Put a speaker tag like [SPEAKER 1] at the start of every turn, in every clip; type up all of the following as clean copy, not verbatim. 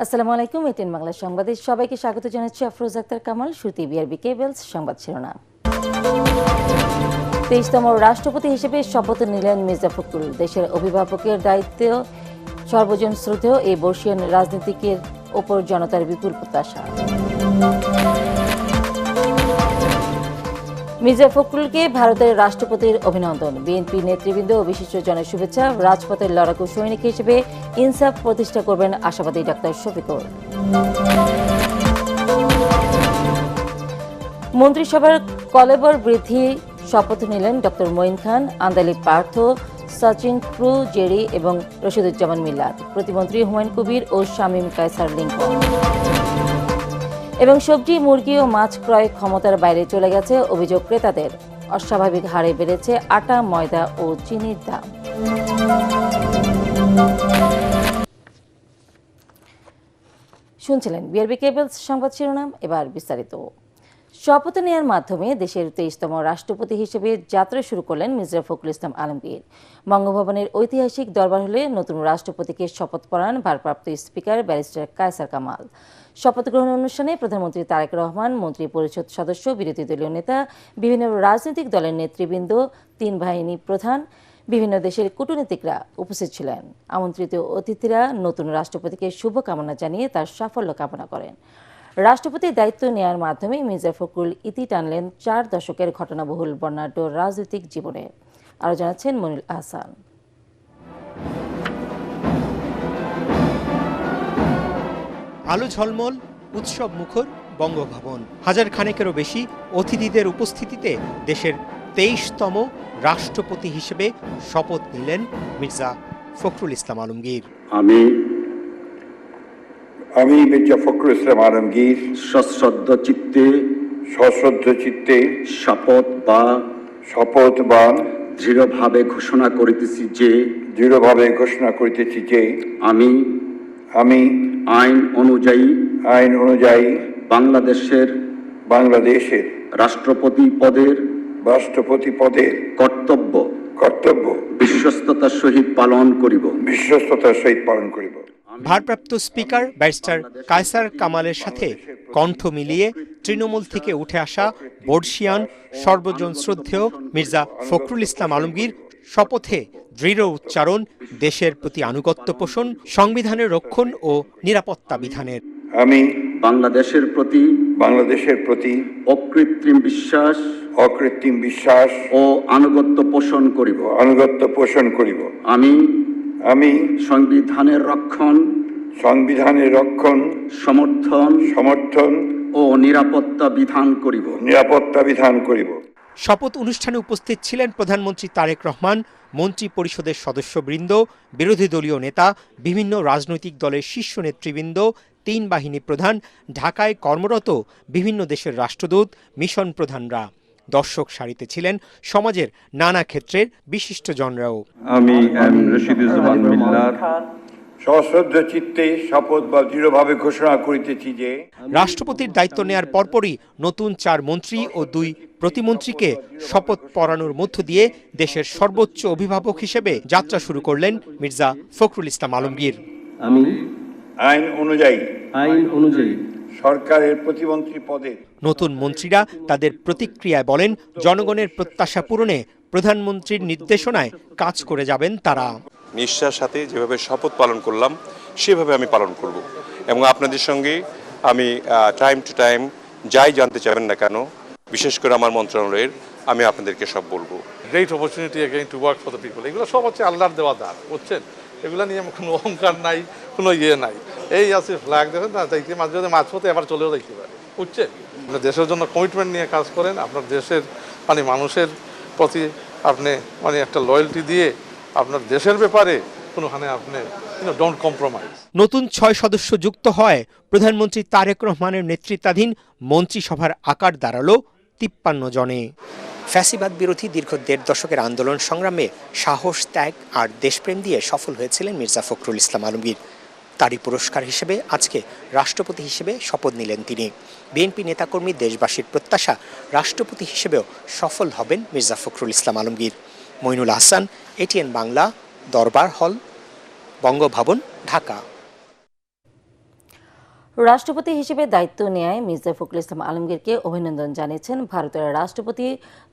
[SPEAKER 1] আসসালামু আলাইকুম। এটিএন বাংলা সংবাদে সবাইকে স্বাগত জানাচ্ছি। আফরোজ আক্তার কামাল। শুরুতে বিআরবি কেবলস সংবাদ শিরোনাম। 23তম রাষ্ট্রপতি হিসেবে শপথ নিলেন মির্জা ফখরুল। দেশের অভিভাবকের দায়িত্ব সর্বজন শ্রদ্ধেয় এই বর্ষীয়ান রাজনীতিকের ওপর জনতার বিপুল প্রত্যাশা। মির্জা ফখরুলকে ভারতের রাষ্ট্রপতির অভিনন্দন। বিএনপি নেতৃবৃন্দ ও বিশিষ্টজনের শুভেচ্ছা। রাজপথের লড়াকু সৈনিক হিসেবে ইনসাফ প্রতিষ্ঠা করবেন আশাবাদী ডাক্তার শফিকুর। মন্ত্রিসভার কলেবর বৃদ্ধি শপথ নিলেন ডক্টর মঈন খান, আন্দালি পার্থ, সচিন ক্রু জেরি এবং রশিদুজ্জামান মিল্লাত। প্রতিমন্ত্রী হুমায়ুন কবির ও শামীম কায়সার লিঙ্কন। এবং সবজি, মুরগি ও মাছ ক্রয় ক্ষমতার বাইরে চলে গেছে অভিযোগ ক্রেতাদের। অস্বাভাবিক হারে বেড়েছে আটা, ময়দা ও চিনির দাম। শুনছিলেন বিআরবি কেবলস সংবাদ শিরোনাম। এবার বিস্তারিত। শপথ নেওয়ার মাধ্যমে দেশের 23তম রাষ্ট্রপতি হিসেবে যাত্রা শুরু করলেন মির্জা ফখরুল ইসলাম আলমগীর। বঙ্গভবনের ঐতিহাসিক দরবার হলে নতুন রাষ্ট্রপতিকে শপথ পড়ান ভারপ্রাপ্ত স্পিকার ব্যারিস্টার কায়সার কামাল। শপথ গ্রহণ অনুষ্ঠানে প্রধানমন্ত্রী তারেক রহমান, মন্ত্রী পরিষদ সদস্য, বিরোধী দলীয় নেতা, বিভিন্ন রাজনৈতিক দলের নেতৃবৃন্দ, 3 বাহিনী প্রধান, বিভিন্ন দেশের কূটনীতিকরা উপস্থিত ছিলেন। আমন্ত্রিত অতিথিরা নতুন রাষ্ট্রপতিকে শুভকামনা জানিয়ে তার সাফল্য কামনা করেন। রাষ্ট্রপতির দায়িত্ব নেওয়ার মাধ্যমে মির্জা ফখরুল ইতি টানলেন 4 দশকের ঘটনাবহুল বর্ণাঢ্য রাজনৈতিক জীবনে। আরও জানাচ্ছেন মনিল আহসান।
[SPEAKER 2] আলো ঝলমল, উৎসব মুখর বঙ্গভবন। হাজার খানেকেরও বেশি অতিথিদের উপস্থিতিতে দেশের 23তম রাষ্ট্রপতি হিসেবে শপথ নিলেন মির্জা ফখরুল ইসলাম আলমগীর।
[SPEAKER 3] আমি মির্জা ফখরুল ইসলাম আলমগীর
[SPEAKER 4] সশ্রদ্ধ চিত্তে শপথ বা দৃঢ়ভাবে ঘোষণা করিতেছি যে আমি আইন অনুযায়ী বাংলাদেশের রাষ্ট্রপতি পদের কর্তব্য বিশ্বস্ততার সহিত পালন করিব।
[SPEAKER 2] ভারপ্রাপ্ত স্পিকার ব্যারিস্টার কায়সার কামালের সাথে কণ্ঠ মিলিয়ে তৃণমূল থেকে উঠে আসা বর্ষীয়ান সর্বজন শ্রদ্ধেয় মির্জা ফখরুল ইসলাম আলমগীর শপথে দৃঢ় উচ্চারণ, দেশের প্রতি আনুগত্য পোষণ, সংবিধানের রক্ষণ ও নিরাপত্তা বিধানের।
[SPEAKER 4] আমি বাংলাদেশের প্রতি অকৃত্রিম বিশ্বাস ও আনুগত্য পোষণ করিব। আমি সংবিধানের রক্ষণ সমর্থন ও নিরাপত্তা বিধান করিব।
[SPEAKER 2] শপথ অনুষ্ঠানে উপস্থিত ছিলেন প্রধানমন্ত্রী তারেক রহমান, মন্ত্রী পরিষদের সদস্যবৃন্দ, বিরোধী দলীয় নেতা, বিভিন্ন রাজনৈতিক দলের শীর্ষ নেতৃবৃন্দ, 3 বাহিনী প্রধান, ঢাকায় কর্মরত বিভিন্ন দেশের রাষ্ট্রদূত, মিশন প্রধানরা। দর্শক সারিতে ছিলেন সমাজের নানা ক্ষেত্রের বিশিষ্টজনরাও।
[SPEAKER 5] আমি রশিদুজ্জামান মিল্লাত
[SPEAKER 3] সশ্রদ্ধ চিত্তে শপথ বা দৃঢ়ভাবে ঘোষণা করিতেছি যে
[SPEAKER 2] রাষ্ট্রপতির দায়িত্ব নেয়ার পরপরই নতুন 4 মন্ত্রী ও 2 প্রতিমন্ত্রীকে শপথ পড়ানোর মধ্য দিয়ে দেশের সর্বোচ্চ অভিভাবক হিসেবে যাত্রা শুরু করলেন মির্জা ফখরুল ইসলাম আলমগীর।
[SPEAKER 5] আমি
[SPEAKER 3] আইন অনুযায়ী সরকারের প্রতিমন্ত্রী পদে।
[SPEAKER 2] নতুন মন্ত্রীরা তাদের প্রতিক্রিয়ায় বলেন, জনগণের প্রত্যাশা পূরণে প্রধানমন্ত্রীর নির্দেশনায় কাজ করে যাবেন তারা।
[SPEAKER 6] নিষ্ঠার সাথে যেভাবে শপথ পালন করলাম সেভাবে আমি পালন করব এবং আপনাদের সঙ্গে আমি টাইম টু টাইম যাই জানতে চাইবেন না কেন, বিশেষ করে আমার মন্ত্রণালয়ের, আমি আপনাদেরকে সব বলবো।
[SPEAKER 7] Great opportunity again to work for the people. এগুলো সব হচ্ছে আল্লাহর দেওয়া দান, বুঝছেন? এগুলো নিয়ে কোনো অহংকার নাই, কোনো নাই। এই আছে ফ্ল্যাগ দেখেন না, তাই মাঝে মাঝে মাঝপথে এবার চলেও দেখতে পারে, বুঝছেন? দেশের জন্য কমিটমেন্ট নিয়ে কাজ করেন, আপনার দেশের মানুষের প্রতি আপনি একটা লয়্যালটি দিয়ে আপনার দেশের ব্যাপারে কোনোখানে আপনি ডোন্ট কম্প্রোমাইজ।
[SPEAKER 2] নতুন 6 সদস্য যুক্ত হয় প্রধানমন্ত্রী তারেক রহমানের নেতৃত্বাধীন মন্ত্রিসভার আকার দাঁড়ালো 53 জনে। ফ্যাসিবাদ বিরোধী দীর্ঘ 1.5 দশকের আন্দোলন সংগ্রামে সাহস, ত্যাগ আর দেশপ্রেম দিয়ে সফল হয়েছিলেন মির্জা ফখরুল ইসলাম আলমগীর। তারই পুরস্কার হিসেবে আজকে রাষ্ট্রপতি হিসেবে শপথ নিলেন তিনি। বিএনপি নেতাকর্মী, দেশবাসীর প্রত্যাশা, রাষ্ট্রপতি হিসেবেও সফল হবেন মির্জা ফখরুল ইসলাম আলমগীর। মইনুল আহসান, এটিএন বাংলা, দরবার হল, বঙ্গভবন, ঢাকা।
[SPEAKER 1] রাষ্ট্রপতি হিসেবে দায়িত্ব নেয় মির্জা ফখরুল ইসলাম আলমগীরকে অভিনন্দন জানিয়েছেন ভারতের রাষ্ট্রপতি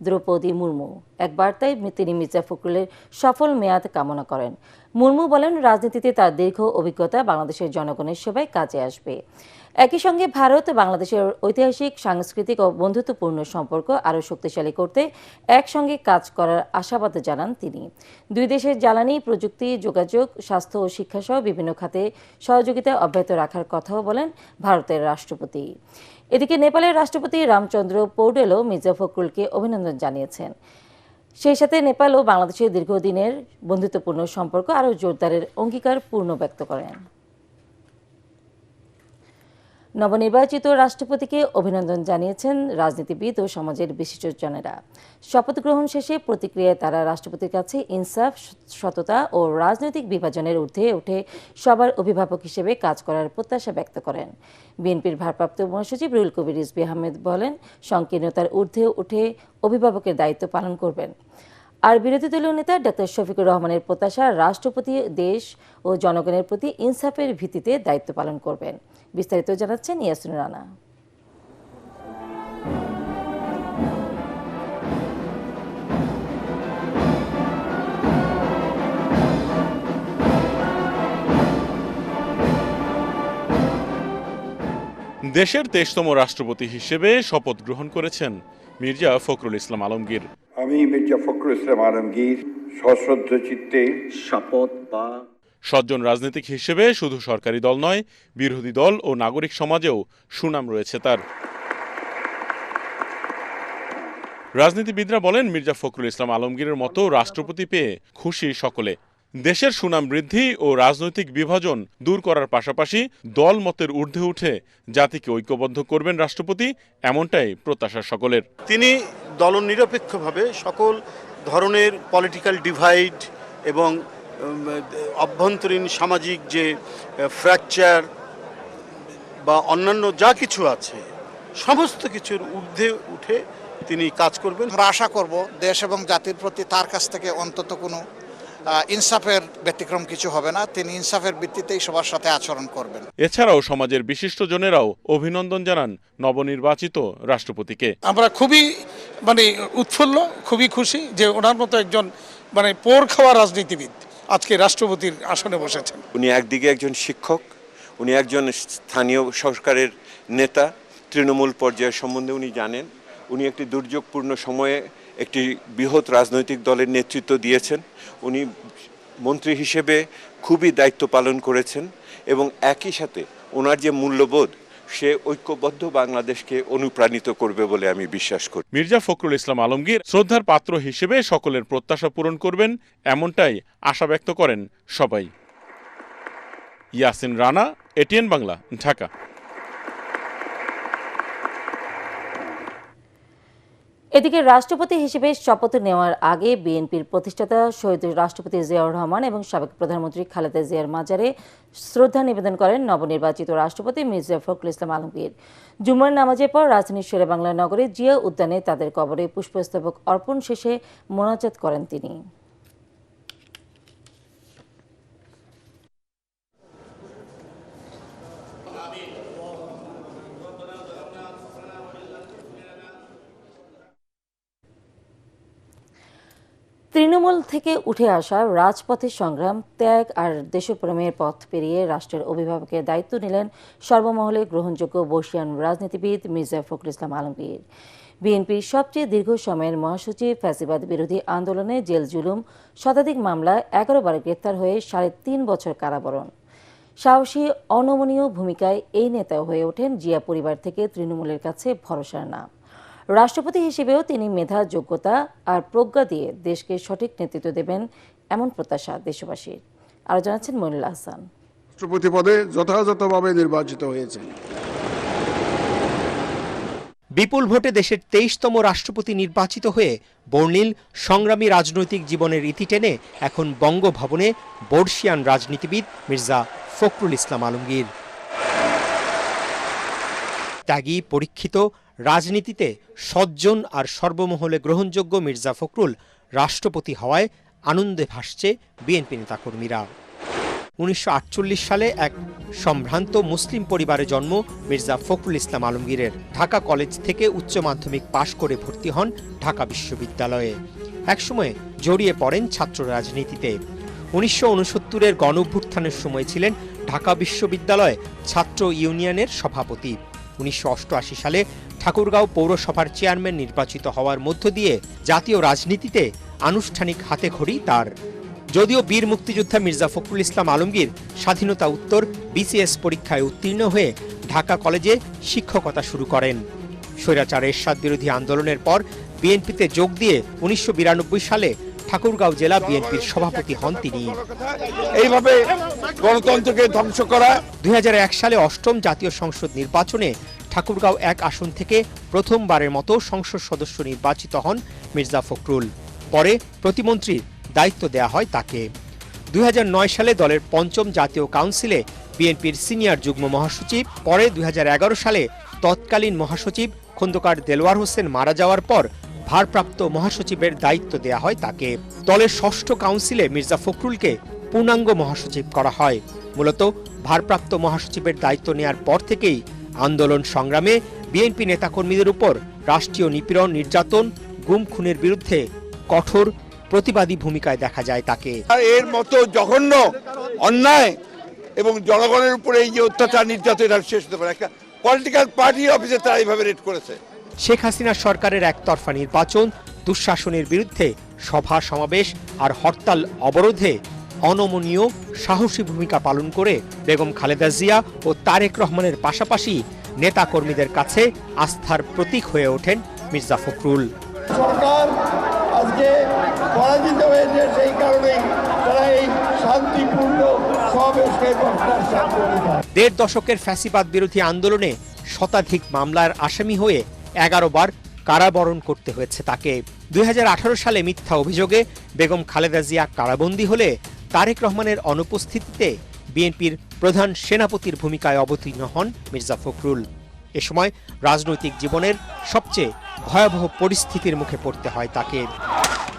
[SPEAKER 1] দ্রৌপদী মুর্মু। এক বার্তায় তিনি মির্জা ফখরুলের সফল মেয়াদ কামনা করেন। মুর্মু বলেন, রাজনীতিতে তার দীর্ঘ অভিজ্ঞতা বাংলাদেশের জনগণের সেবায় কাজে আসবে। একই সঙ্গে ভারত বাংলাদেশের ঐতিহাসিক, সাংস্কৃতিক ও বন্ধুত্বপূর্ণ সম্পর্ক আরও শক্তিশালী করতে একসঙ্গে কাজ করার আশাবাদ জানান তিনি। দুই দেশের জ্বালানি, প্রযুক্তি, যোগাযোগ, স্বাস্থ্য ও শিক্ষাসহ বিভিন্ন খাতে সহযোগিতা অব্যাহত রাখার কথাও বলেন ভারতের রাষ্ট্রপতি। এদিকে নেপালের রাষ্ট্রপতি রামচন্দ্র পৌডেলও মির্জা ফখরুলকে অভিনন্দন জানিয়েছেন। সেই সাথে নেপাল ও বাংলাদেশের দীর্ঘদিনের বন্ধুত্বপূর্ণ সম্পর্ক আরও জোরদারের অঙ্গীকার পূর্ণ ব্যক্ত করেন। নবনির্বাচিত রাষ্ট্রপতিকে অভিনন্দন জানিয়েছেন রাজনীতিবিদ ও সমাজের বিশিষ্টজনেরা। শপথ গ্রহণ শেষে প্রতিক্রিয়ায় তারা রাষ্ট্রপতির কাছে ইনসাফ, সততা ও রাজনৈতিক বিভাজনের ঊর্ধ্বে উঠে সবার অভিভাবক হিসেবে কাজ করার প্রত্যাশা ব্যক্ত করেন। বিএনপির ভারপ্রাপ্ত মহাসচিব রুহুল কবির রিজভী আহমেদ বলেন, সংকীর্ণতার ঊর্ধ্বে উঠে অভিভাবকের দায়িত্ব পালন করবেন। আর বিরোধী দলীয় নেতা ডক্টর শফিকুর রহমানের প্রত্যাশা, রাষ্ট্রপতি দেশ ও জনগণের প্রতি ইনসাফের ভিত্তিতে দায়িত্ব পালন করবেন। বিস্তারিত জানাচ্ছেন ইয়াসিন রানা।
[SPEAKER 8] দেশের 23তম রাষ্ট্রপতি হিসেবে শপথ গ্রহণ করেছেন মির্জা ফখরুল ইসলাম আলমগীর।
[SPEAKER 3] আমি মির্জা ফখরুল ইসলাম আলমগীর সশ্রদ্ধ চিত্তে
[SPEAKER 4] শপথ বা
[SPEAKER 8] সজ্জন রাজনীতিক হিসেবে শুধু সরকারি দল নয়, বিরোধী দল ও নাগরিক সমাজেও সুনাম রয়েছে তার। রাজনীতিবিদরা বলেন, মির্জা ফখরুল ইসলাম আলমগীরের মতো রাষ্ট্রপতি পেয়ে খুশি সকলে। দেশের সুনাম বৃদ্ধি ও রাজনৈতিক বিভাজন দূর করার পাশাপাশি দল মতের ঊর্ধ্বে উঠে জাতিকে ঐক্যবদ্ধ করবেন রাষ্ট্রপতি, এমনটাই প্রত্যাশা সকলের।
[SPEAKER 9] তিনি দলনিরপেক্ষভাবে সকল ধরনের পলিটিক্যাল ডিভাইড এবং অভ্যন্তরীণ সামাজিক যে ফ্র্যাকচার বা অন্যান্য যা কিছু আছে সমস্ত কিছুর ঊর্ধ্বে উঠে তিনি কাজ করবেন।
[SPEAKER 10] আমরা আশা করব দেশ এবং জাতির প্রতি তার কাছ থেকে অন্তত কোনো ইনসাফের ব্যতিক্রম কিছু হবে না। তিনি ইনসাফের ভিত্তিতেই সবার সাথে আচরণ করবেন।
[SPEAKER 8] এছাড়াও সমাজের বিশিষ্টজনেরাও অভিনন্দন জানান নবনির্বাচিত রাষ্ট্রপতিকে।
[SPEAKER 11] আমরা খুবই উৎফুল্ল, খুবই খুশি যে ওনার মতো একজন পোর খাওয়া রাজনীতিবিদ আজকে রাষ্ট্রপতির আসনে বসেছেন।
[SPEAKER 6] উনি একদিকে একজন শিক্ষক, উনি একজন স্থানীয় সরকারের নেতা, তৃণমূল পর্যায়ের সম্বন্ধে উনি জানেন। উনি একটি দুর্যোগপূর্ণ সময়ে একটি বৃহৎ রাজনৈতিক দলের নেতৃত্ব দিয়েছেন। উনি মন্ত্রী হিসেবে খুবই দায়িত্ব পালন করেছেন এবং একই সাথে ওনার যে মূল্যবোধ, সে ঐক্যবদ্ধ বাংলাদেশকে অনুপ্রাণিত করবে বলে আমি বিশ্বাস করি।
[SPEAKER 8] মির্জা ফখরুল ইসলাম আলমগীর শ্রদ্ধার পাত্র হিসেবে সকলের প্রত্যাশা পূরণ করবেন, এমনটাই আশা ব্যক্ত করেন সবাই। ইয়াসিন রানা, এটিএন বাংলা, ঢাকা।
[SPEAKER 1] এদিকে রাষ্ট্রপতি হিসেবে শপথ নেওয়ার আগে বিএনপির প্রতিষ্ঠাতা শহীদ রাষ্ট্রপতি জিয়াউর রহমান এবং সাবেক প্রধানমন্ত্রী খালেদা জিয়ার মাজারে শ্রদ্ধা নিবেদন করেন নবনির্বাচিত রাষ্ট্রপতি মির্জা ফখরুল ইসলাম আলমগীর। জুমার নামাজের পর রাজধানীর শেরেবাংলা নগরে জিয়া উদ্যানে তাদের কবরে পুষ্পস্তবক অর্পণ শেষে মোনাজাত করেন তিনি। তৃণমূল থেকে উঠে আসা রাজপথের সংগ্রাম, ত্যাগ আর দেশপ্রেমের পথ পেরিয়ে রাষ্ট্রের অভিভাবকের দায়িত্ব নিলেন সর্বমহলে গ্রহণযোগ্য বর্ষীয়ান রাজনীতিবিদ মির্জা ফখরুল ইসলাম আলমগীর। বিএনপির সবচেয়ে দীর্ঘ সময়ের মহাসচিব, ফ্যাসিবাদ বিরোধী আন্দোলনে জেল জুলুম, শতাধিক মামলায় 11 বার গ্রেপ্তার হয়ে 3.5 বছর কারাবরণ। সাহসী, অনমনীয় ভূমিকায় এই নেতা হয়ে ওঠেন জিয়া পরিবার থেকে তৃণমূলের কাছে ভরসার নাম। রাষ্ট্রপতি হিসেবেও তিনি মেধা, যোগ্যতা আর প্রজ্ঞা দিয়ে দেশকে সঠিক নেতৃত্ব দেবেন, এমন প্রত্যাশা দেশবাসীর। আরো জানাচ্ছেন মনিরুল হাসান।
[SPEAKER 12] রাষ্ট্রপতি পদে যথাযথভাবে নির্বাচিত হয়েছেন।
[SPEAKER 2] বিপুল ভোটে দেশের 23তম রাষ্ট্রপতি নির্বাচিত হয়ে বর্ণিল সংগ্রামী রাজনৈতিক জীবনের ইতি টেনে এখন বঙ্গভবনে বর্ষীয়ান রাজনীতিবিদ মির্জা ফখরুল ইসলাম আলমগীর। ত্যাগী, পরীক্ষিত, রাজনীতিতে সজ্জন আর সর্বমহলে গ্রহণযোগ্য মির্জা ফখরুল রাষ্ট্রপতি হওয়ায় আনন্দে ভাসছে বিএনপি নেতাকর্মীরা। 1948 সালে এক সম্ভ্রান্ত মুসলিম পরিবারে জন্ম মির্জা ফখরুল ইসলাম আলমগীরের। ঢাকা কলেজ থেকে উচ্চ মাধ্যমিক পাশ করে ভর্তি হন ঢাকা বিশ্ববিদ্যালয়ে। একসময় জড়িয়ে পড়েন ছাত্র রাজনীতিতে। 1969-এর গণঅভ্যুত্থানের সময় ছিলেন ঢাকা বিশ্ববিদ্যালয় ছাত্র ইউনিয়নের সভাপতি। 1988 সালে ঠাকুরগাঁও পৌরসভার চেয়ারম্যান নির্বাচিত হওয়ার মধ্য দিয়ে জাতীয় রাজনীতিতে আনুষ্ঠানিক হাতেখড়ি তার। যদিও বীর মুক্তিযোদ্ধা মির্জা ফখরুল ইসলাম আলমগীর স্বাধীনতা উত্তর বিসিএস পরীক্ষায় উত্তীর্ণ হয়ে ঢাকা কলেজে শিক্ষকতা শুরু করেন। স্বৈরাচার এরশাদ বিরোধী আন্দোলনের পর বিএনপিতে যোগ দিয়ে 1992 সালে ঠাকুরগাঁও জেলা বিএনপির সভাপতি হন তিনি।
[SPEAKER 12] এইভাবে গণতন্ত্রকে ধ্বংস করা।
[SPEAKER 2] 2001 সালে অষ্টম জাতীয় সংসদ নির্বাচনে ঠাকুরগাঁও 1 আসন থেকে প্রথমবারের মতো সংসদ সদস্য নির্বাচিত হন মির্জা ফখরুল। পরে প্রতিমন্ত্রীর দায়িত্ব দেয়া হয় তাকে। 2009 সালে দলের পঞ্চম জাতীয় কাউন্সিলে বিএনপির সিনিয়র যুগ্ম মহাসচিব। পরে 2011 সালে তৎকালীন মহাসচিব খন্দকার দেলোয়ার হোসেন মারা যাওয়ার পর ভারপ্রাপ্ত মহাসচিবের দায়িত্ব দেয়া হয় তাকে। দলের ষষ্ঠ কাউন্সিলে মির্জা ফখরুলকে পূর্ণাঙ্গ মহাসচিব করা হয়। মূলত ভারপ্রাপ্ত মহাসচিবের দায়িত্ব নেয়ার পর থেকেই আন্দোলন সংগ্রামে বিএনপি নেতাকর্মীদের উপর রাষ্ট্রীয় নিপীড়ন, নির্যাতন, গুম খুনের বিরুদ্ধে কঠোর প্রতিবাদী ভূমিকায় দেখা যায় তাকে।
[SPEAKER 12] এর মতো জঘন্য অন্যায় এবং জনগণের উপরে এই যে অত্যাচার নির্যাতন এটা শেষ হতে পারে। একটা পলিটিক্যাল পার্টি অফিসে তারা এইভাবে রেড করেছে।
[SPEAKER 2] শেখ হাসিনা সরকারের একতরফা নির্বাচন, দুঃশাসনের বিরুদ্ধে সভা সমাবেশ আর হরতাল অবরোধে অনমনীয় সাহসী ভূমিকা পালন করে বেগম খালেদা জিয়া ও তারেক রহমানের পাশাপাশি নেতাকর্মীদের কাছে আস্থার প্রতীক হয়ে ওঠেন মির্জা ফখরুল।
[SPEAKER 13] সরকার আজকে পরাজিত হয়েছে, সেই কারণেই তারা এই শান্তিপূর্ণ সমাবেশকে প্রত্যাখ্যান করেছে।
[SPEAKER 2] 1.5 দশকের ফ্যাসিবাদ বিরোধী আন্দোলনে শতাধিক মামলার আসামি হয়ে 11 বার কারাবরণ করতে হয়েছে তাকে। 2018 সালে মিথ্যা অভিযোগে বেগম খালেদা জিয়া কারাবন্দী হলে তারেক রহমানের অনুপস্থিতিতে বিএনপির প্রধান সেনাপতির ভূমিকায় অবতীর্ণ হন মির্জা ফখরুল। এ সময় রাজনৈতিক জীবনের সবচেয়ে ভয়াবহ পরিস্থিতির মুখে পড়তে হয় তাকে।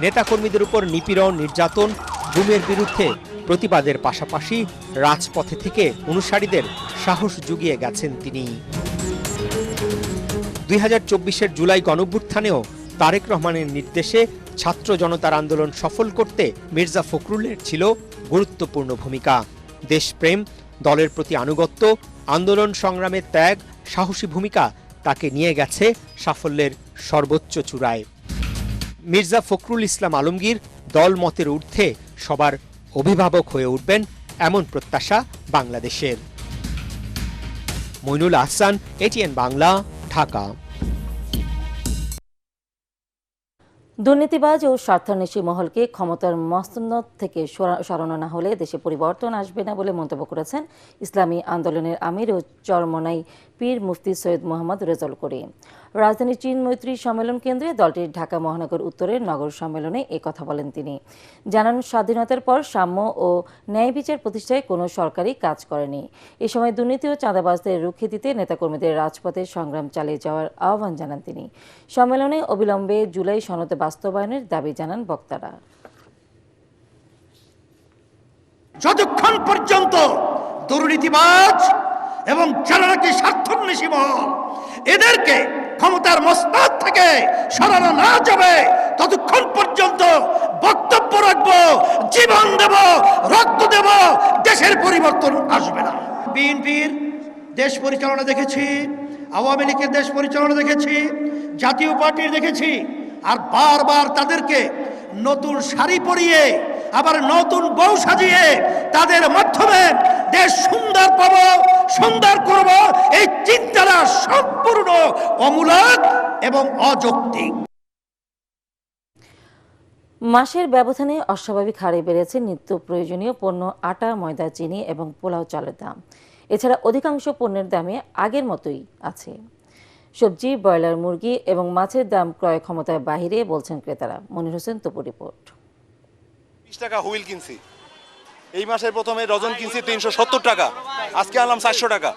[SPEAKER 2] নেতাকর্মীদের উপর নিপীড়ন, নির্যাতন, গুমের বিরুদ্ধে প্রতিবাদের পাশাপাশি রাজপথে থেকে অনুসারীদের সাহস জুগিয়ে গেছেন তিনি। 2024-এর জুলাই গণঅভ্যুত্থানেও তারেক রহমানের নির্দেশে ছাত্র জনতার আন্দোলন সফল করতে মির্জা ফখরুলের ছিল গুরুত্বপূর্ণ ভূমিকা। দেশপ্রেম, দলের প্রতি আনুগত্য, আন্দোলন সংগ্রামে ত্যাগ, সাহসী ভূমিকা তাকে নিয়ে গেছে সাফল্যের সর্বোচ্চ চূড়ায়। মির্জা ফখরুল ইসলাম আলমগীর দলমতের ঊর্ধ্বে সবার অভিভাবক হয়ে উঠবেন, এমন প্রত্যাশা বাংলাদেশের। মইনুল আহসান, এটিএন বাংলা, ঢাকা।
[SPEAKER 1] দুর্নীতিবাজ ও স্বার্থান্বেষী মহলকে ক্ষমতার মসনদ থেকে সরানো না হলে দেশে পরিবর্তন আসবে না বলে মন্তব্য করেছেন ইসলামী আন্দোলনের আমির ও চরমনাই পীর মুফতি সৈয়দ মোহাম্মদ রেজাউল করিম। রাজধানীর চীন মৈত্রী সম্মেলন কেন্দ্রে দলটির ঢাকা মহানগর উত্তরের নগর সম্মেলনে এ কথা বলেন তিনি। জানান, স্বাধীনতার পর সাম্য ও ন্যায় বিচার প্রতিষ্ঠায় কোনো সরকারি কাজ করেনি। এ সময় দুর্নীতি ও চাঁদাবাজদের রুখে দিতে নেতাকর্মীদের রাজপথে সংগ্রাম চালিয়ে যাওয়ার আহ্বান জানান তিনি। সম্মেলনে অবিলম্বে জুলাই সনদ বাস্তবায়নের দাবি জানান বক্তারা।
[SPEAKER 14] যতক্ষণ পর্যন্ত দুর্নীতিবাজ এবং যারা নাকি স্বার্থান্বেষী মহল এদেরকে ক্ষমতার মসনদ থেকে সরানো না যাবে ততক্ষণ পর্যন্ত বক্তব্য রাখবো, জীবন দেব, রক্ত দেব, দেশের পরিবর্তন আসবে না। বিএনপির দেশ পরিচালনা দেখেছি, আওয়ামী লীগের দেশ পরিচালনা দেখেছি, জাতীয় পার্টির দেখেছি, আর বারবার তাদেরকে নতুন শাড়ি পরিয়ে আবার নতুন বউ সাজিয়ে তাদের মাধ্যমে দেশ সুন্দর পাব, সুন্দর করব, এই চিন্তাটা সম্পূর্ণ অমূলক এবং অযৌক্তিক।
[SPEAKER 1] মাসের ব্যবধানে অস্বাভাবিক হারে বেড়েছে নিত্য প্রয়োজনীয় পণ্য আটা, ময়দা, চিনি এবং পোলাও চালের দাম। এছাড়া অধিকাংশ পণ্যের দামে আগের মতোই আছে। সবজি, ব্রয়লার মুরগি এবং মাছের দাম ক্রয় ক্ষমতার বাহিরে বলছেন ক্রেতারা। মনির হোসেন তপু রিপোর্ট।
[SPEAKER 15] 20 টাকা হুইল কিনছি, এই মাসের প্রথমে ডজন কিনছি 370 টাকা, আজকে আনলাম 400 টাকা।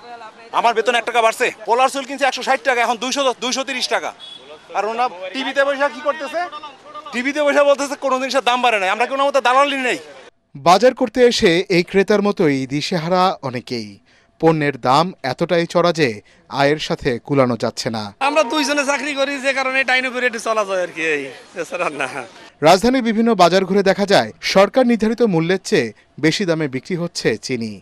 [SPEAKER 15] আমার বেতন 1 টাকা বাড়ছে। পোলার চুল কিনছি 160 টাকা, এখন 230 টাকা। আর ওনা টিভিতে বসে কি করতেছে, টিভিতে বসে বলতেছে কোনো জিনিসের দাম বাড়ে নাই, আমরা কোনো মতো দালালি নেই।
[SPEAKER 16] বাজার করতে এসে এই ক্রেতার মতোই দিশেহারা অনেকেই। পণ্যের দাম এতটাই চড়া যে আয়ের সাথে কুলানো যাচ্ছে না।
[SPEAKER 17] আমরা দুইজনে চাকরি করি, যে কারণে টাইনে করে একটু চলা যায় আর কি, এছাড়া না।
[SPEAKER 16] রাজধানীর বিভিন্ন বাজার ঘুরে দেখা যায় সরকার নির্ধারিত মূল্যের চেয়ে বেশি দামে বিক্রি হচ্ছে চিনি।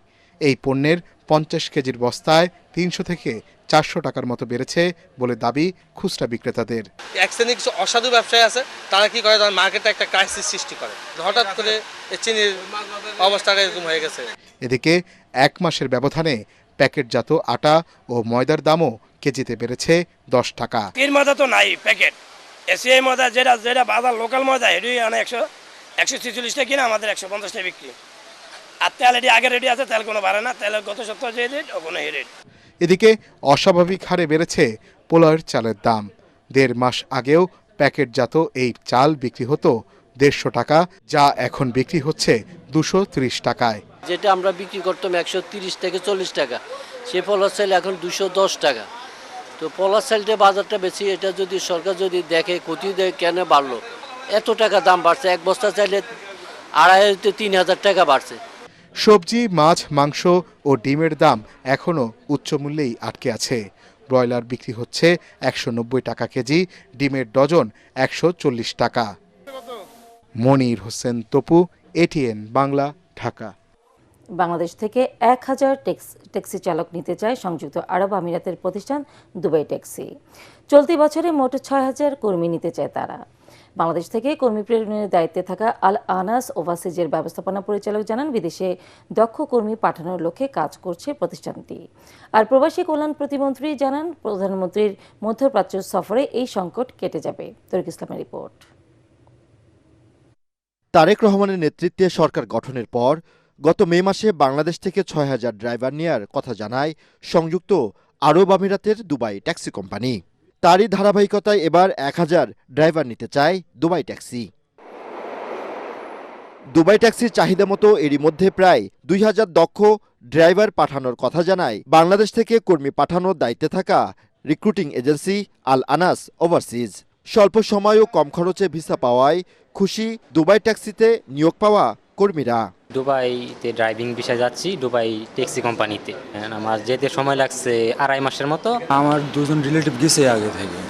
[SPEAKER 16] এই পণ্যের 50 কেজির বস্তায় 300 থেকে 400 টাকার মতো বেড়েছে বলে দাবি খুচরা বিক্রেতাদের।
[SPEAKER 17] এক শ্রেণীর কিছু অসাধু ব্যবসায়ী আছে, তারা কি করে, তারা মার্কেটে একটা ক্রাইসিস সৃষ্টি করে, হঠাৎ করে চিনির অবস্থাটা এরকম হয়ে গেছে।
[SPEAKER 16] এদিকে 1 মাসের ব্যবধানে প্যাকেটজাত আটা ও ময়দার দামও কেজিতে বেড়েছে 10 টাকা।
[SPEAKER 18] এর ময়দা তো নাই, প্যাকেট এসিআই ময়দা যেটা বাজার লোকাল ময়দা এটাই 146 টাকা কিনা, আমাদের 150 টাকা বিক্রি। আর তেল এটি আগে রেডি আছে, তেল কোনো বাড়ে না, তেলের গত সপ্তাহে যে রেট ওখানে এই রেট।
[SPEAKER 16] এদিকে অস্বাভাবিক হারে বেড়েছে পোলাওয়ের চালের দাম। 1.5 মাস আগেও প্যাকেটজাত এই চাল বিক্রি হতো 150 টাকা, যা এখন বিক্রি হচ্ছে 230 টাকায়।
[SPEAKER 19] যেটা আমরা বিক্রি করতাম 130 থেকে 40 টাকা, সে পোলার চাল এখন 210 টাকা। তো পোলার চালটা বাজারটা বেশি, এটা যদি সরকার যদি দেখে ক্ষতি দেয় কেন বাড়লো, এত টাকা দাম বাড়ছে, এক বস্তা চাইলে 2500-3000 টাকা বাড়ছে।
[SPEAKER 16] সবজি, মাছ, মাংস ও ডিমের দাম এখনও উচ্চ মূল্যেই আটকে আছে। ব্রয়লার বিক্রি হচ্ছে 190 টাকা কেজি, ডিমের ডজন 140 টাকা। মনির হোসেন তপু, এটিএন বাংলা, ঢাকা।
[SPEAKER 1] বাংলাদেশ থেকে 1000 ট্যাক্সি চালক নিতে চায় সংযুক্ত আরব আমিরাতের প্রতিষ্ঠান দুবাই ট্যাক্সি। চলতি বছরে মোট 6000 কর্মী নিতে চায় তারা। বাংলাদেশ থেকে কর্মী প্রেরণের দায়িত্বে থাকা আল আনাস ওভারসিজের ব্যবস্থাপনা পরিচালক জানান, বিদেশে দক্ষ কর্মী পাঠানোর লক্ষ্যে কাজ করছে প্রতিষ্ঠানটি। আর প্রবাসী কল্যাণ প্রতিমন্ত্রী জানান, প্রধানমন্ত্রীর মধ্যপ্রাচ্য সফরে এই সংকট কেটে যাবে। তরিক ইসলামের রিপোর্ট।
[SPEAKER 20] তারেক রহমানের নেতৃত্বে সরকার গঠনের পর গত মে মাসে বাংলাদেশ থেকে 6000 ড্রাইভার নেয়ার কথা জানায় সংযুক্ত আরব আমিরাতের দুবাই ট্যাক্সি কোম্পানি। তারই ধারাবাহিকতায় এবার 1000 ড্রাইভার নিতে চায় দুবাই ট্যাক্সি। দুবাই ট্যাক্সির চাহিদা মতো এরই মধ্যে প্রায় 2000 দক্ষ ড্রাইভার পাঠানোর কথা জানায় বাংলাদেশ থেকে কর্মী পাঠানোর দায়িত্বে থাকা রিক্রুটিং এজেন্সি আল আনাস ওভারসিজ। স্বল্প সময় ও কম খরচে ভিসা পাওয়ায় খুশি দুবাই ট্যাক্সিতে নিয়োগ পাওয়া কর্মীরা।
[SPEAKER 21] দুবাইতে ড্রাইভিং ভিসা যাচ্ছি, দুবাই ট্যাক্সি কোম্পানিতে। আমার যেতে সময় লাগছে 2.5 মাসের মতো।
[SPEAKER 22] আমার দুজন রিলেটিভ গেছে আগে থেকে,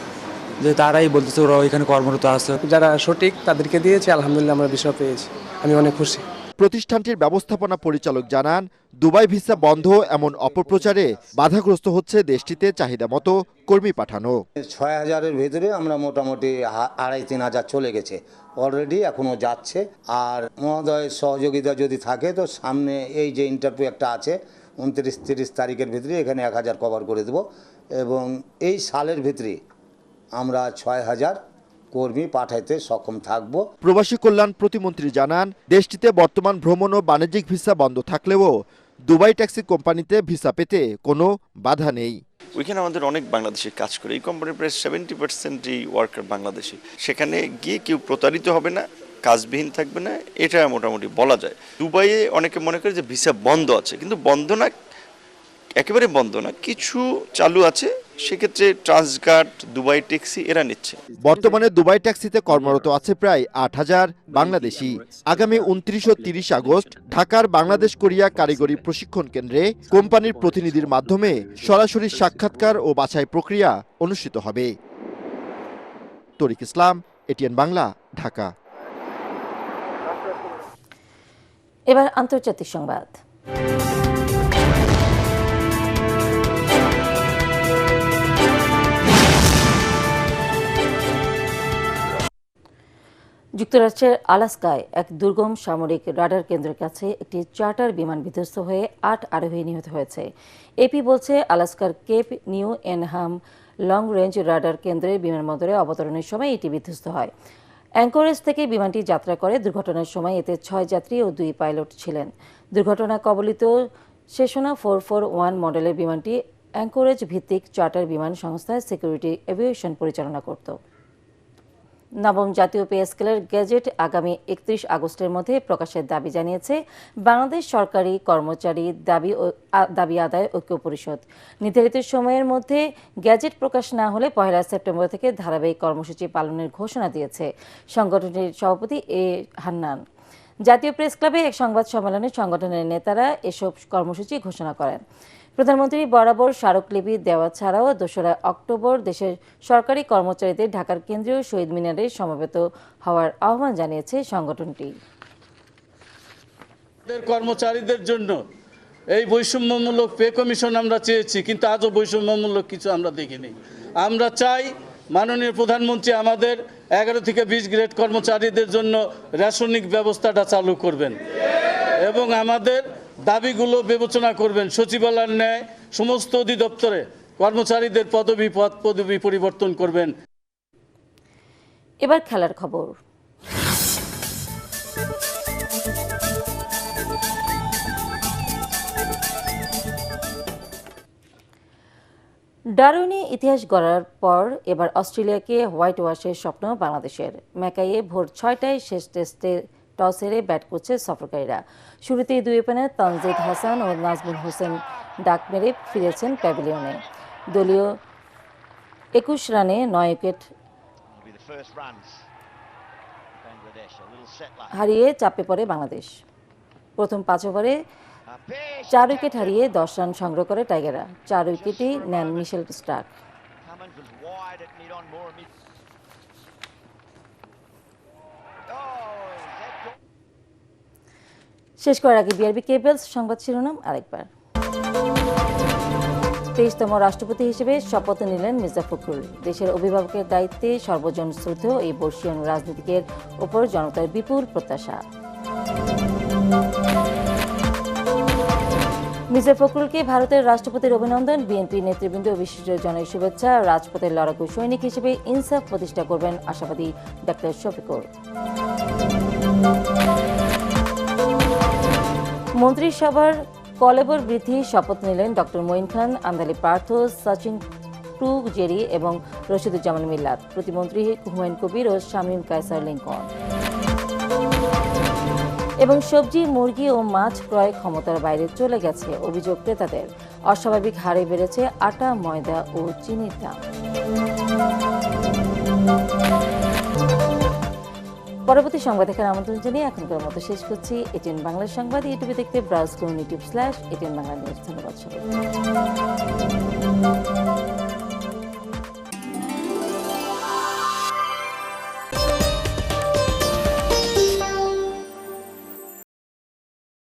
[SPEAKER 22] যে তারাই বলতেছে ওরা ওইখানে কর্মরত আছে।
[SPEAKER 23] যারা সঠিক তাদেরকে দিয়েছে, আলহামদুলিল্লাহ আমরা ভিসা পেয়েছি, আমি অনেক খুশি।
[SPEAKER 20] প্রতিষ্ঠানটির ব্যবস্থাপনা পরিচালক জানান, দুবাই ভিসা বন্ধ এমন অপপ্রচারে বাধাগ্রস্ত হচ্ছে দেশটিতে চাহিদা মতো কর্মী পাঠানো।
[SPEAKER 24] 6000-এর ভেতরে আমরা মোটামুটি 2500-3000 চলে গেছে অলরেডি, এখনও যাচ্ছে। আর মহোদয়ের সহযোগিতা যদি থাকে তো সামনে এই যে ইন্টারভিউ একটা আছে 29-30 তারিখের ভিতরে এখানে 1000 কভার করে দেব, এবং এই সালের ভিতরে আমরা 6000 কর্মী পাঠাইতে সক্ষম থাকব।
[SPEAKER 20] প্রবাসী কল্যাণ প্রতিমন্ত্রী জানান, দেশটিতে বর্তমান ভ্রমণ ও বাণিজ্যিক ভিসা বন্ধ থাকলেও দুবাই ট্যাক্সি কোম্পানিতে ভিসা পেতে কোনো বাধা নেই।
[SPEAKER 25] ওইখানে আমাদের অনেক বাংলাদেশি কাজ করে, এই কোম্পানির প্রায় 70%ই ওয়ার্কার বাংলাদেশি। সেখানে গিয়ে কেউ প্রতারিত হবে না, কাজবিহীন থাকবে না, এটা মোটামুটি বলা যায়। দুবাইয়ে অনেকে মনে করে যে ভিসা বন্ধ আছে, কিন্তু বন্ধ না, একেবারে বন্ধ না, কিছু চালু আছে। সেক্ষেত্রে ট্রান্সগার্ড, দুবাই ট্যাক্সি এরা নিচ্ছে।
[SPEAKER 20] বর্তমানে দুবাই ট্যাক্সিতে কর্মরত আছে প্রায় 8000 বাংলাদেশি। আগামী 29 ও 30 আগস্ট ঢাকার বাংলাদেশ কোরিয়া কারিগরি প্রশিক্ষণ কেন্দ্রে কোম্পানির প্রতিনিধির মাধ্যমে সরাসরি সাক্ষাৎকার ও বাছাই প্রক্রিয়া অনুষ্ঠিত হবে। তরিক ইসলাম, এটিএন বাংলা, ঢাকা।
[SPEAKER 1] এবার আন্তর্জাতিক সংবাদ। যুক্তরাষ্ট্রের আলাস্কায় এক দুর্গম সামরিক রাডার কেন্দ্রের কাছে একটি চার্টার বিমান বিধ্বস্ত হয়ে 8 আরোহী নিহত হয়েছে। এপি বলছে, আলাস্কার Cape Newenham long range radar কেন্দ্রের বিমানবন্দরে অবতরণের সময় এটি বিধ্বস্ত হয়। অ্যাঙ্করেজ থেকে বিমানটি যাত্রা করে। দুর্ঘটনার সময় এতে 6 যাত্রী ও 2 পাইলট ছিলেন। দুর্ঘটনা কবলিত সেসনা 441 মডেলের বিমানটি অ্যাঙ্করেজ ভিত্তিক চার্টার বিমান সংস্থা সিকিউরিটি এভিয়েশন পরিচালনা করত। নবম জাতীয় পে স্কেলের গেজেট আগামী 31 আগস্টের মধ্যে প্রকাশের দাবি জানিয়েছে বাংলাদেশ সরকারি কর্মচারী দাবি আদায় ঐক্য পরিষদ। নির্ধারিত সময়ের মধ্যে গেজেট প্রকাশ না হলে 1 সেপ্টেম্বর থেকে ধারাবাহিক কর্মসূচি পালনের ঘোষণা দিয়েছে সংগঠনটির সভাপতি এ হান্নান। জাতীয় প্রেস ক্লাবে এক সংবাদ সম্মেলনে সংগঠনের নেতারা এসব কর্মসূচি ঘোষণা করেন। প্রধানমন্ত্রী বরাবর স্মারকলিপি দেওয়া ছাড়াও 2রা অক্টোবর দেশের সরকারি কর্মচারীদের ঢাকার কেন্দ্রীয় শহীদ মিনারে সমবেত হওয়ার আহ্বান জানিয়েছে সংগঠনটি।
[SPEAKER 3] কর্মচারীদের জন্য এই বৈষম্যমূলক পে কমিশন আমরা চেয়েছি, কিন্তু আজও বৈষম্যমূলক কিছু আমরা দেখিনি। আমরা চাই মাননীয় প্রধানমন্ত্রী আমাদের 11 থেকে 20 গ্রেড কর্মচারীদের জন্য রেশনিক ব্যবস্থাটা চালু করবেন এবং আমাদের দাবিগুলো বিবেচনা করবেন। সচিবালয়ের ন্যায় সমস্ত অধিদপ্তরে কর্মচারীদের পদবি পরিবর্তন করবেন।
[SPEAKER 1] এবার খেলার খবর। ডারউইনে ইতিহাস গড়ার পর এবার অস্ট্রেলিয়াকে হোয়াইট ওয়াশের স্বপ্ন বাংলাদেশের। ম্যাকাইয়ে ভোর 6টায় শেষ টেস্টে টস হেরে ব্যাট করছে সফরকারীরা। শুরুতেই 2 ওপেনার তানজিদ হাসান ও নাজমুল হোসেন ডাক মেরে ফিরেছেন প্যাভিলিয়নে। দলীয় 21 রানে 9 উইকেট হারিয়ে চাপে পড়ে বাংলাদেশ। প্রথম 5 ওভারে 4 উইকেট হারিয়ে 10 রান সংগ্রহ করে টাইগাররা। 4 উইকেটই নেন মিশেল স্টার্ক। শেষ করার আগে বিআরবি কেবলস সংবাদ শিরোনাম আরেকবার। 23তম রাষ্ট্রপতি হিসেবে শপথ নিলেন মির্জা ফখরুল। দেশের অভিভাবকের দায়িত্বে সর্বজন শ্রদ্ধেয় এই বর্ষীয়ান রাজনীতিকের ওপর জনতার বিপুল প্রত্যাশা। মির্জা ফখরুলকে ভারতের রাষ্ট্রপতির অভিনন্দন। বিএনপি নেতৃবৃন্দ ও বিশিষ্টজনের শুভেচ্ছা। রাজপথের লড়াকু সৈনিক হিসেবে ইনসাফ প্রতিষ্ঠা করবেন আশাবাদী ডাক্তার শফিকুর। মন্ত্রিসভার কলেবর বৃদ্ধি শপথ নিলেন ডক্টর মঈন খান, আমদালি পার্থ, সচিন টুজেরি এবং রশিদুজ্জামান মিল্লাত। প্রতিমন্ত্রী হুমায়ুন কবির ও শামীম কায়সার লিঙ্কন। এবং সবজি, মুরগি ও মাছ ক্রয় ক্ষমতার বাইরে চলে গেছে অভিযোগ ক্রেতাদের। অস্বাভাবিক হারে বেড়েছে আটা, ময়দা ও চিনির দাম। পরবর্তী সংবাদ দেখার আমন্ত্রণ জানিয়ে এখনকার মতো শেষ করছি এটিএন বাংলা সংবাদ। ইউটিউবে দেখতে ব্রাউজ করুন youtube/ATN Bangla News। ধন্যবাদ সবাই।